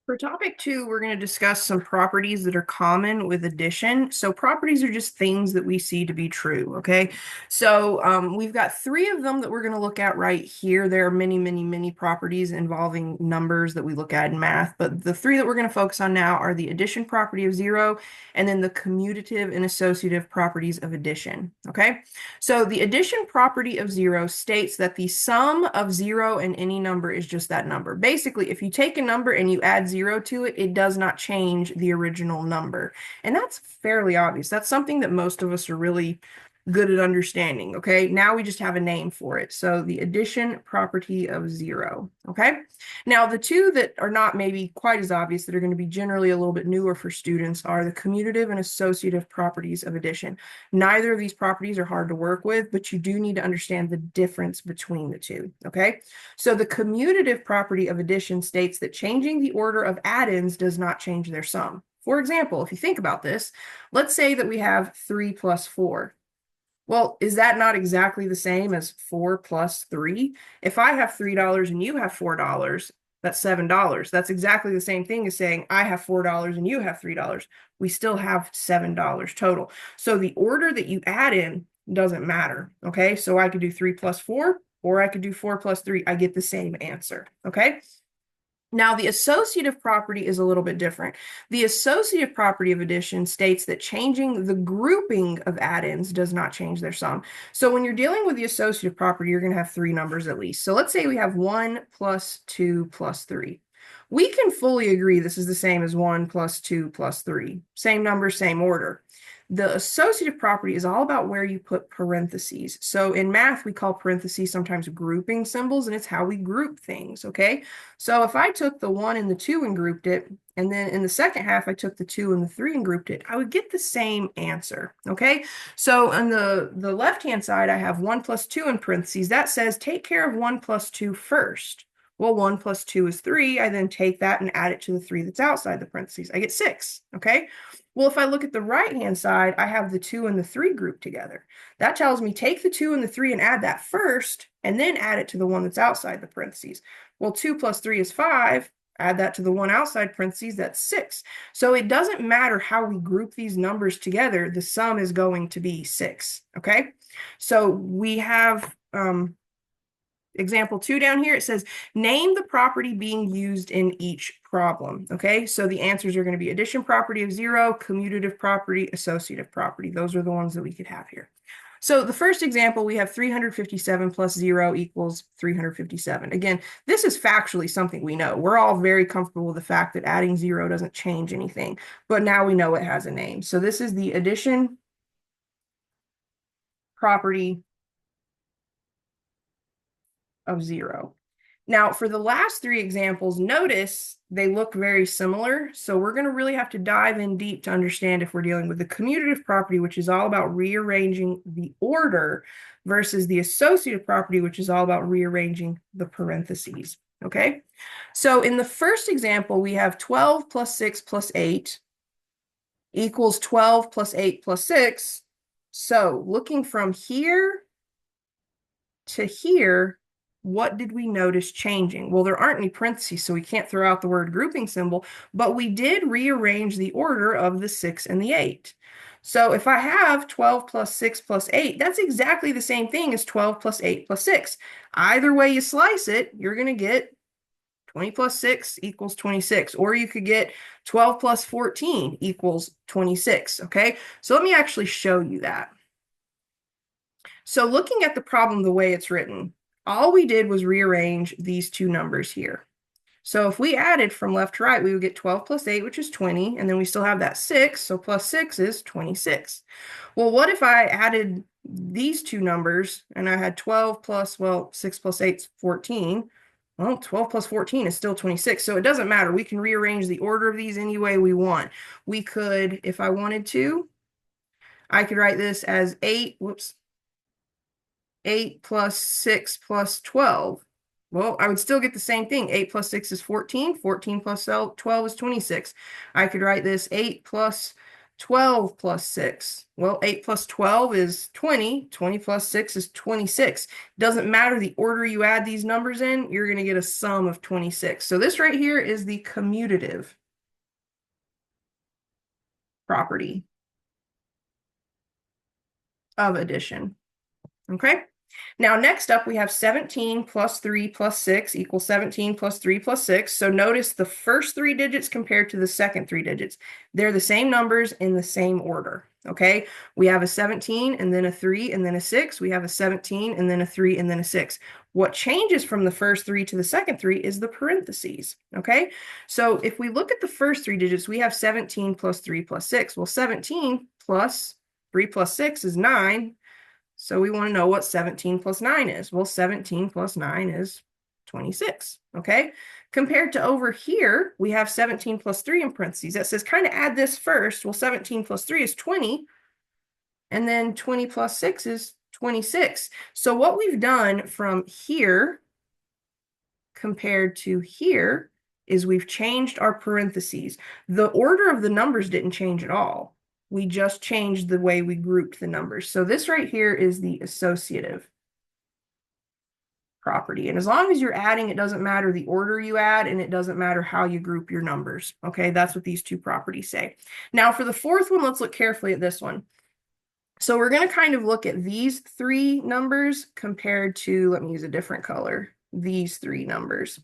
For topic two, we're going to discuss some properties that are common with addition. So properties are just things that we see to be true, okay? So we've got three of them that we're going to look at right here. There are many, many, many properties involving numbers that we look at in math, but the three that we're going to focus on now are the addition property of zero and then the commutative and associative properties of addition, okay? So the addition property of zero states that the sum of zero and any number is just that number. Basically, if you take a number and you add zero to it, it does not change the original number. And that's fairly obvious. That's something that most of us are really good at understanding, okay? Now we just have a name for it. So the addition property of zero, okay? Now the two that are not maybe quite as obvious that are going to be generally a little bit newer for students are the commutative and associative properties of addition. Neither of these properties are hard to work with, but you do need to understand the difference between the two, okay? So the commutative property of addition states that changing the order of add-ins does not change their sum. For example, if you think about this, let's say that we have 3 plus 4. Well, is that not exactly the same as 4 plus 3? If I have $3 and you have $4, that's $7. That's exactly the same thing as saying I have $4 and you have $3. We still have $7 total. So the order that you add in doesn't matter, okay? So I could do 3 plus 4, or I could do 4 plus 3. I get the same answer, okay? Now, the associative property is a little bit different. The associative property of addition states that changing the grouping of add-ins does not change their sum. So when you're dealing with the associative property, you're going to have three numbers at least. So let's say we have 1 plus 2 plus 3. We can fully agree this is the same as 1 plus 2 plus 3. Same number, same order. The associative property is all about where you put parentheses. So in math, we call parentheses sometimes grouping symbols, and it's how we group things, okay? So if I took the 1 and the 2 and grouped it, and then in the second half, I took the 2 and the 3 and grouped it, I would get the same answer, okay? So on the left-hand side, I have 1 plus 2 in parentheses. That says take care of 1 plus 2 first. Well, 1 plus 2 is 3. I then take that and add it to the 3 that's outside the parentheses. I get 6, okay? Well, if I look at the right-hand side, I have the 2 and the 3 grouped together. That tells me take the 2 and the 3 and add that first, and then add it to the one that's outside the parentheses. Well, 2 plus 3 is 5. Add that to the one outside parentheses, that's 6. So it doesn't matter how we group these numbers together, the sum is going to be 6, okay? So we have example 2 down here. It says, name the property being used in each problem. Okay, so the answers are going to be addition property of 0, commutative property, associative property. Those are the ones that we could have here. So the first example, we have 357 plus 0 equals 357. Again, this is factually something we know. We're all very comfortable with the fact that adding 0 doesn't change anything, but now we know it has a name. So this is the addition property of 0. Now, for the last three examples, notice they look very similar. So we're going to really have to dive in deep to understand if we're dealing with the commutative property, which is all about rearranging the order, versus the associative property, which is all about rearranging the parentheses. Okay, so in the first example, we have 12 plus 6 plus 8 equals 12 plus 8 plus 6. So looking from here to here, what did we notice changing? Well, there aren't any parentheses, so we can't throw out the word grouping symbol, but we did rearrange the order of the 6 and the 8. So if I have 12 plus 6 plus 8, that's exactly the same thing as 12 plus 8 plus 6. Either way you slice it, you're going to get 20 plus 6 equals 26, or you could get 12 plus 14 equals 26, okay? So let me actually show you that. So looking at the problem the way it's written, all we did was rearrange these two numbers here. So if we added from left to right, we would get 12 plus 8, which is 20, and then we still have that 6, so plus 6 is 26. Well, what if I added these two numbers, and I had 12 plus, well, 6 plus 8 is 14. Well, 12 plus 14 is still 26, so it doesn't matter. We can rearrange the order of these any way we want. We could, if I wanted to, I could write this as 8 plus 6 plus 12. Well, I would still get the same thing. 8 plus 6 is 14. 14 plus 12 is 26. I could write this 8 plus 12 plus 6. Well, 8 plus 12 is 20. 20 plus 6 is 26. Doesn't matter the order you add these numbers in, you're going to get a sum of 26. So this right here is the commutative property of addition. Okay? Now, next up, we have 17 plus 3 plus 6 equals 17 plus 3 plus 6. So notice the first three digits compared to the second three digits. They're the same numbers in the same order. Okay? We have a 17 and then a 3 and then a 6. We have a 17 and then a 3 and then a 6. What changes from the first three to the second three is the parentheses. Okay? So if we look at the first three digits, we have 17 plus 3 plus 6. Well, 17 plus 3 plus 6 is 9. So we want to know what 17 plus 9 is. Well, 17 plus 9 is 26, okay? Compared to over here, we have 17 plus 3 in parentheses. That says kind of add this first. Well, 17 plus 3 is 20, and then 20 plus 6 is 26. So what we've done from here compared to here is we've changed our parentheses. The order of the numbers didn't change at all. We just changed the way we grouped the numbers. So this right here is the associative property. And as long as you're adding, it doesn't matter the order you add, and it doesn't matter how you group your numbers. Okay, that's what these two properties say. Now for the fourth one, let's look carefully at this one. So we're going to kind of look at these three numbers compared to, let me use a different color, these three numbers.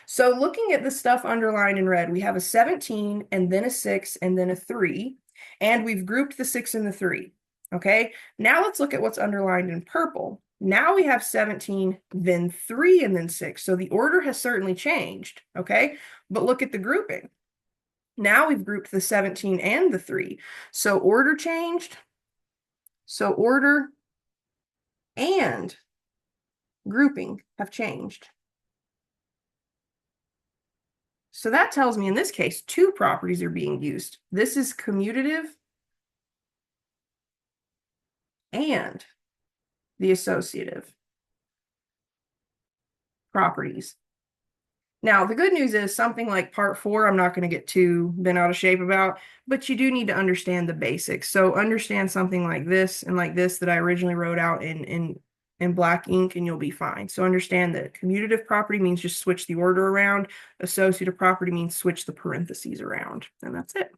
So looking at the stuff underlined in red, we have a 17 and then a 6 and then a 3. And we've grouped the 6 and the 3. Okay, now let's look at what's underlined in purple. Now we have 17, then 3, and then 6. So the order has certainly changed. Okay, but look at the grouping. Now we've grouped the 17 and the 3. So order changed. So order and grouping have changed. So that tells me in this case, two properties are being used. This is commutative and the associative properties. Now, the good news is something like part 4, I'm not going to get too bent out of shape about, but you do need to understand the basics. So understand something like this and like this that I originally wrote out in black ink, and you'll be fine. So understand that commutative property means just switch the order around. Associative property means switch the parentheses around, and that's it.